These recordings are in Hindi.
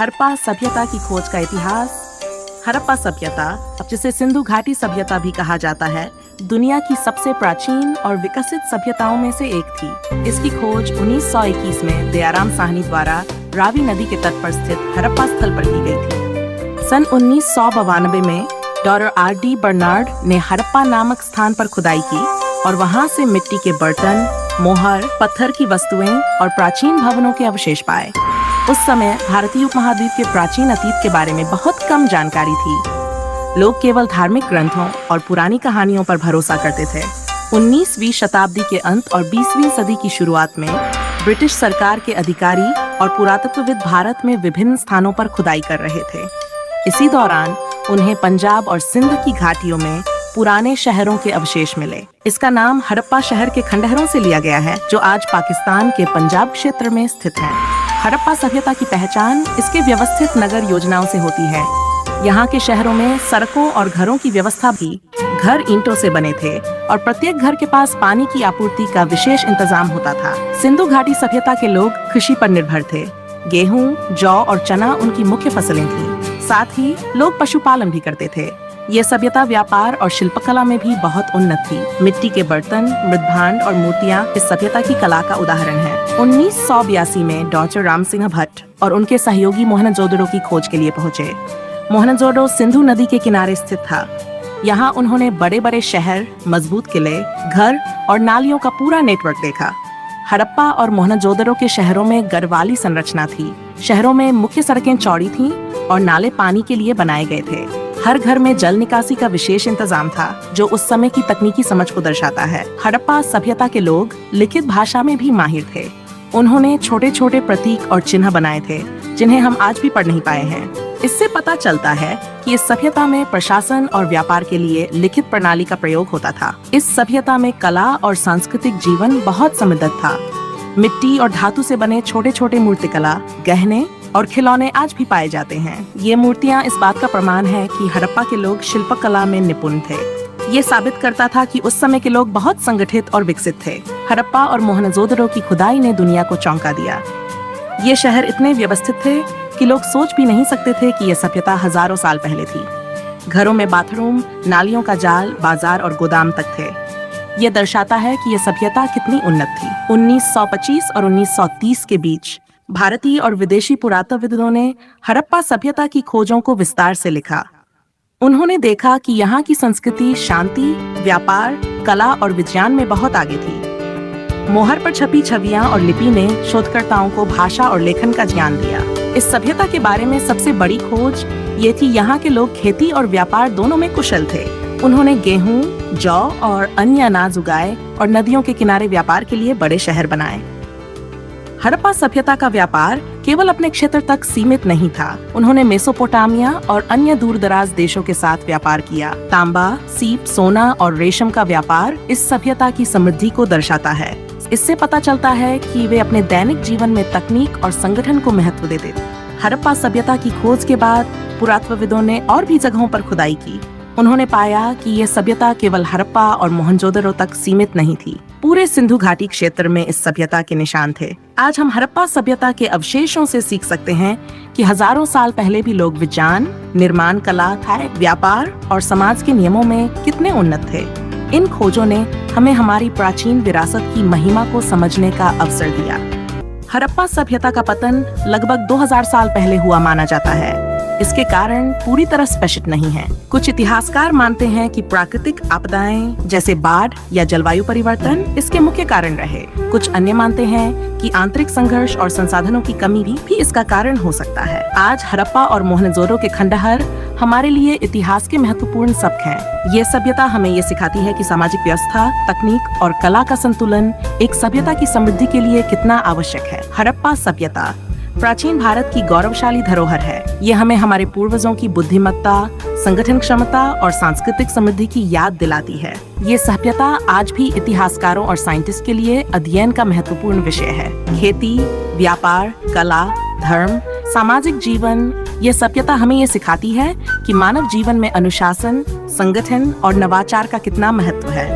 हड़प्पा सभ्यता की खोज का इतिहास। हड़प्पा सभ्यता, जिसे सिंधु घाटी सभ्यता भी कहा जाता है, दुनिया की सबसे प्राचीन और विकसित सभ्यताओं में से एक थी। इसकी खोज 1921 में दयाराम साहनी द्वारा रावी नदी के तट पर स्थित हड़प्पा स्थल पर की गई थी। सन 1992 में डॉक्टर R.D. बर्नार्ड ने हड़प्पा नामक स्थान पर खुदाई की और वहां से मिट्टी के बर्तन, मोहर, पत्थर की वस्तुएं और प्राचीन भवनों के अवशेष पाए। उस समय भारतीय उपमहाद्वीप के प्राचीन अतीत के बारे में बहुत कम जानकारी थी। लोग केवल धार्मिक ग्रंथों और पुरानी कहानियों पर भरोसा करते थे। 19वीं शताब्दी के अंत और 20वीं सदी की शुरुआत में ब्रिटिश सरकार के अधिकारी और पुरातत्वविद भारत में विभिन्न स्थानों पर खुदाई कर रहे थे। इसी दौरान उन्हें पंजाब और सिंध की घाटियों में पुराने शहरों के अवशेष मिले। इसका नाम हड़प्पा शहर के खंडहरों से लिया गया है, जो आज पाकिस्तान के पंजाब क्षेत्र में स्थित है। हड़प्पा सभ्यता की पहचान इसके व्यवस्थित नगर योजनाओं से होती है। यहाँ के शहरों में सड़कों और घरों की व्यवस्था भी घर ईंटों से बने थे और प्रत्येक घर के पास पानी की आपूर्ति का विशेष इंतजाम होता था। सिंधु घाटी सभ्यता के लोग कृषि पर निर्भर थे। गेहूं, जौ और चना उनकी मुख्य फसलें थीं। साथ ही लोग पशुपालन भी करते थे। ये सभ्यता व्यापार और शिल्पकला में भी बहुत उन्नत थी। मिट्टी के बर्तन, मृदभांड और मूर्तियां इस सभ्यता की कला का उदाहरण हैं। 1982 में डॉक्टर राम सिंह भट्ट और उनके सहयोगी मोहनजोदड़ो की खोज के लिए पहुंचे। मोहनजोदड़ो सिंधु नदी के किनारे स्थित था। यहाँ उन्होंने बड़े बड़े शहर, मजबूत किले, घर और नालियों का पूरा नेटवर्क देखा। हड़प्पा और मोहनजोदड़ो के शहरों में गढ़वाली संरचना थी। शहरों में मुख्य सड़कें चौड़ी थीं और नाले पानी के लिए बनाए गए थे। हर घर में जल निकासी का विशेष इंतजाम था, जो उस समय की तकनीकी समझ को दर्शाता है। हड़प्पा सभ्यता के लोग लिखित भाषा में भी माहिर थे। उन्होंने छोटे छोटे प्रतीक और चिन्ह बनाए थे, जिन्हें हम आज भी पढ़ नहीं पाए हैं। इससे पता चलता है कि इस सभ्यता में प्रशासन और व्यापार के लिए लिखित प्रणाली का प्रयोग होता था। इस सभ्यता में कला और सांस्कृतिक जीवन बहुत समृद्ध था। मिट्टी और धातु से बने छोटे छोटे मूर्तिकला, गहने और खिलौने आज भी पाए जाते हैं। ये मूर्तियाँ इस बात का प्रमाण है कि हड़प्पा के लोग शिल्पकला में निपुण थे। ये साबित करता था कि उस समय के लोग बहुत संगठित और विकसित थे। हड़प्पा और मोहनजोदड़ो की खुदाई ने दुनिया को चौंका दिया। ये शहर इतने व्यवस्थित थे कि लोग सोच भी नहीं सकते थे कि यह सभ्यता हजारों साल पहले थी। घरों में बाथरूम, नालियों का जाल, बाजार और गोदाम तक थे। ये दर्शाता है कि यह सभ्यता कितनी उन्नत थी। 1925 और 1930 के बीच भारतीय और विदेशी पुरातत्वविदों ने हड़प्पा सभ्यता की खोजों को विस्तार से लिखा। उन्होंने देखा कि यहाँ की संस्कृति शांति, व्यापार, कला और विज्ञान में बहुत आगे थी। मोहर पर छपी छवियां और लिपि ने शोधकर्ताओं को भाषा और लेखन का ज्ञान दिया। इस सभ्यता के बारे में सबसे बड़ी खोज ये थी यहाँ के लोग खेती और व्यापार दोनों में कुशल थे। उन्होंने गेहूं, जौ और अन्य अनाज उगाए और नदियों के किनारे व्यापार के लिए बड़े शहर बनाए। हड़प्पा सभ्यता का व्यापार केवल अपने क्षेत्र तक सीमित नहीं था। उन्होंने मेसोपोटामिया और अन्य दूरदराज देशों के साथ व्यापार किया। तांबा, सीप, सोना और रेशम का व्यापार इस सभ्यता की समृद्धि को दर्शाता है। इससे पता चलता है कि वे अपने दैनिक जीवन में तकनीक और संगठन को महत्व देते थे। हड़प्पा सभ्यता की खोज के बाद पुरातत्वविदों ने और भी जगहों पर खुदाई की। उन्होंने पाया कि यह सभ्यता केवल हड़प्पा और मोहनजोदड़ो तक सीमित नहीं थी। पूरे सिंधु घाटी क्षेत्र में इस सभ्यता के निशान थे। आज हम हड़प्पा सभ्यता के अवशेषों से सीख सकते हैं कि हजारों साल पहले भी लोग विज्ञान, निर्माण कला, व्यापार और समाज के नियमों में कितने उन्नत थे। इन खोजों ने हमें हमारी प्राचीन विरासत की महिमा को समझने का अवसर दिया। हड़प्पा सभ्यता का पतन लगभग 2000 साल पहले हुआ माना जाता है। इसके कारण पूरी तरह स्पष्ट नहीं है। कुछ इतिहासकार मानते हैं कि प्राकृतिक आपदाएं जैसे बाढ़ या जलवायु परिवर्तन इसके मुख्य कारण रहे। कुछ अन्य मानते हैं कि आंतरिक संघर्ष और संसाधनों की कमी भी इसका कारण हो सकता है। आज हड़प्पा और मोहनजोदड़ो के खंडहर हमारे लिए इतिहास के महत्वपूर्ण सबक हैं। ये सभ्यता हमें ये सिखाती है कि सामाजिक व्यवस्था, तकनीक और कला का संतुलन एक सभ्यता की समृद्धि के लिए कितना आवश्यक है। हड़प्पा सभ्यता प्राचीन भारत की गौरवशाली धरोहर है। ये हमें हमारे पूर्वजों की बुद्धिमत्ता, संगठन क्षमता और सांस्कृतिक समृद्धि की याद दिलाती है। ये सभ्यता आज भी इतिहासकारों और साइंटिस्ट के लिए अध्ययन का महत्वपूर्ण विषय है। खेती, व्यापार, कला, धर्म, सामाजिक जीवन, ये सभ्यता हमें ये सिखाती है कि मानव जीवन में अनुशासन, संगठन और नवाचार का कितना महत्व है।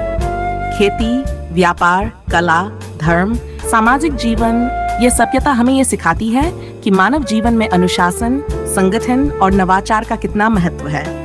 खेती, व्यापार, कला, धर्म, सामाजिक जीवन, ये सभ्यता हमें ये सिखाती है कि मानव जीवन में अनुशासन, संगठन और नवाचार का कितना महत्व है।